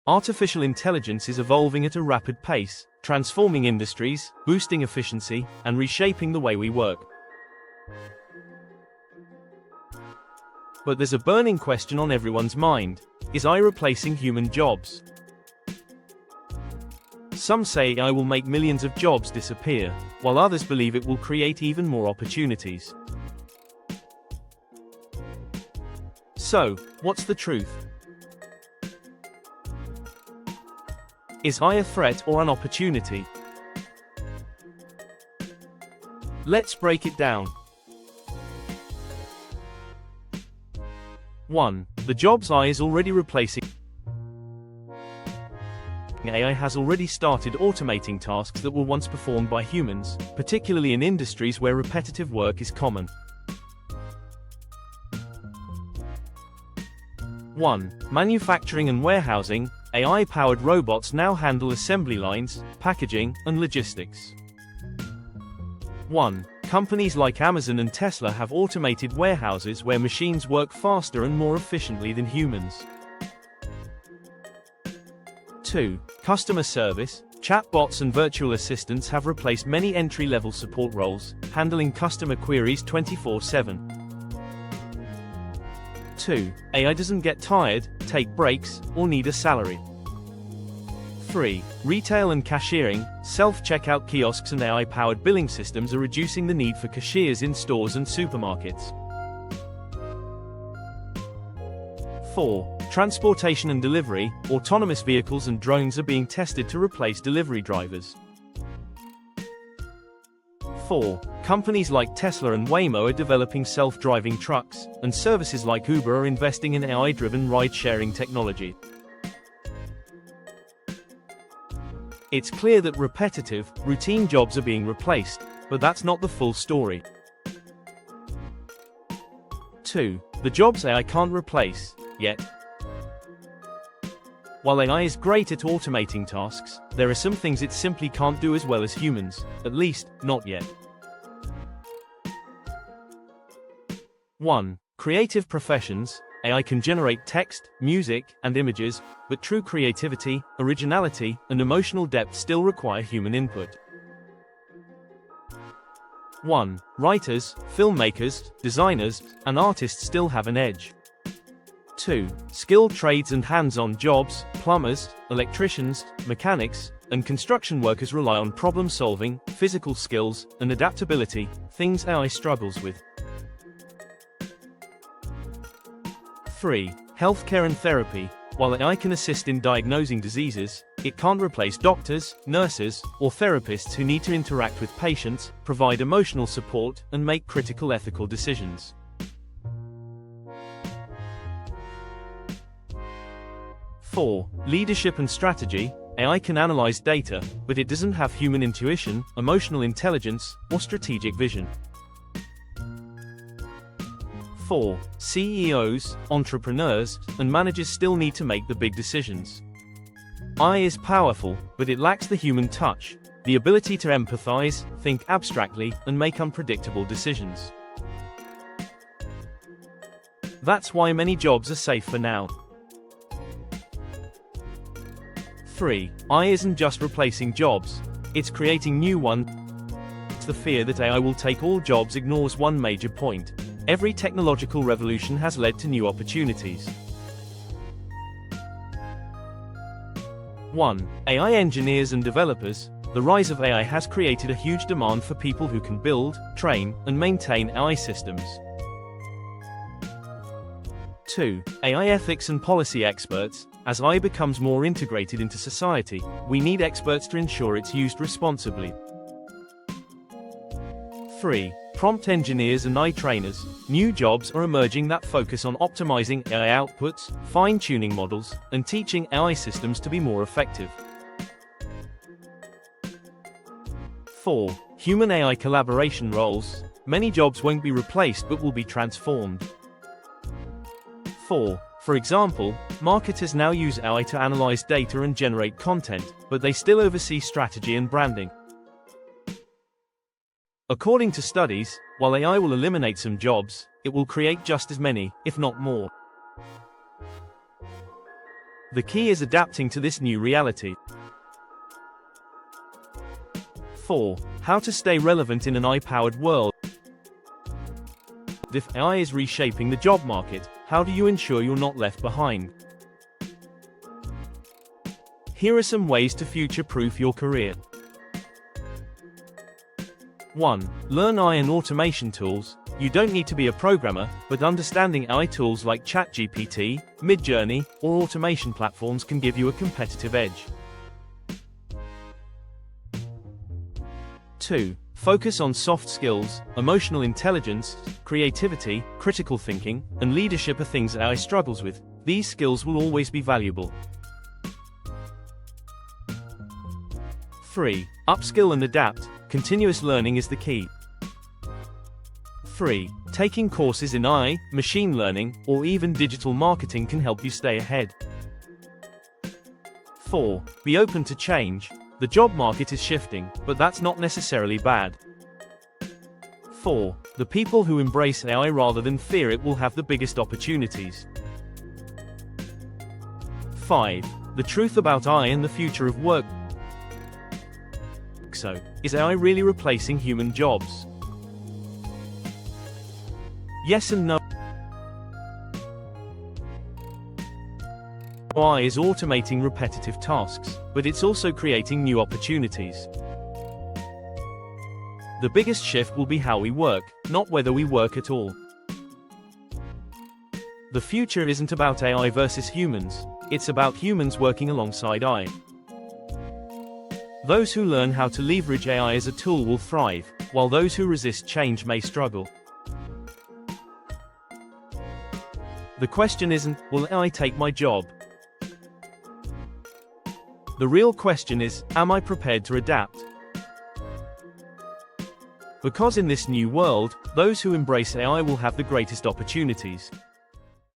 Artificial intelligence is evolving at a rapid pace, transforming industries, boosting efficiency, and reshaping the way we work. But there's a burning question on everyone's mind. Is AI replacing human jobs? Some say AI will make millions of jobs disappear, while others believe it will create even more opportunities. So, what's the truth? Is AI a threat or an opportunity? Let's break it down. 1. The jobs AI is already replacing. AI has already started automating tasks that were once performed by humans, particularly in industries where repetitive work is common. 1. Manufacturing and warehousing. AI-powered robots now handle assembly lines, packaging, and logistics. 1. Companies like Amazon and Tesla have automated warehouses where machines work faster and more efficiently than humans. 2. Customer service. Chatbots and virtual assistants have replaced many entry-level support roles, handling customer queries 24/7. 2. AI doesn't get tired, take breaks, or need a salary. 3. Retail and cashiering. Self-checkout kiosks and AI-powered billing systems are reducing the need for cashiers in stores and supermarkets. 4. Transportation and delivery. Autonomous vehicles and drones are being tested to replace delivery drivers. 4. Companies like Tesla and Waymo are developing self-driving trucks, and services like Uber are investing in AI-driven ride-sharing technology. It's clear that repetitive, routine jobs are being replaced, but that's not the full story. 2. The jobs AI can't replace, yet. While AI is great at automating tasks, there are some things it simply can't do as well as humans, at least, not yet. 1. Creative professions. AI can generate text, music, and images, but true creativity, originality, and emotional depth still require human input. 1. Writers, filmmakers, designers, and artists still have an edge. 2. Skilled trades and hands-on jobs, plumbers, electricians, mechanics, and construction workers rely on problem-solving, physical skills, and adaptability, things AI struggles with. 3. Healthcare and therapy. While AI can assist in diagnosing diseases, it can't replace doctors, nurses, or therapists who need to interact with patients, provide emotional support, and make critical ethical decisions. 4. Leadership and strategy. AI can analyze data, but it doesn't have human intuition, emotional intelligence, or strategic vision. 4. CEOs, entrepreneurs, and managers still need to make the big decisions. AI is powerful, but it lacks the human touch, the ability to empathize, think abstractly, and make unpredictable decisions. That's why many jobs are safe for now. 3. AI isn't just replacing jobs, it's creating new ones. The fear that AI will take all jobs ignores one major point. Every technological revolution has led to new opportunities. 1. AI engineers and developers. The rise of AI has created a huge demand for people who can build, train, and maintain AI systems. 2. AI ethics and policy experts. As AI becomes more integrated into society, we need experts to ensure it's used responsibly. 3. Prompt engineers and AI trainers. New jobs are emerging that focus on optimizing AI outputs, fine-tuning models, and teaching AI systems to be more effective. 4. Human-AI collaboration roles. Many jobs won't be replaced but will be transformed. 4. For example, marketers now use AI to analyze data and generate content, but they still oversee strategy and branding. According to studies, while AI will eliminate some jobs, it will create just as many, if not more. The key is adapting to this new reality. 4. How to stay relevant in an AI-powered world. If AI is reshaping the job market, how do you ensure you're not left behind? Here are some ways to future-proof your career. 1. Learn AI and automation tools. You don't need to be a programmer, but understanding AI tools like ChatGPT, Midjourney, or automation platforms can give you a competitive edge. 2. Focus on soft skills. Emotional intelligence, creativity, critical thinking, and leadership are things AI struggles with. These skills will always be valuable. 3. Upskill and adapt. Continuous learning is the key. 3. Taking courses in AI, machine learning, or even digital marketing can help you stay ahead. 4. Be open to change. The job market is shifting, but that's not necessarily bad. 4. The people who embrace AI rather than fear it will have the biggest opportunities. 5. The truth about AI and the future of work. So, is AI really replacing human jobs? Yes and no. AI is automating repetitive tasks, but it's also creating new opportunities. The biggest shift will be how we work, not whether we work at all. The future isn't about AI versus humans, it's about humans working alongside AI. Those who learn how to leverage AI as a tool will thrive, while those who resist change may struggle. The question isn't, will AI take my job? The real question is, am I prepared to adapt? Because in this new world, those who embrace AI will have the greatest opportunities.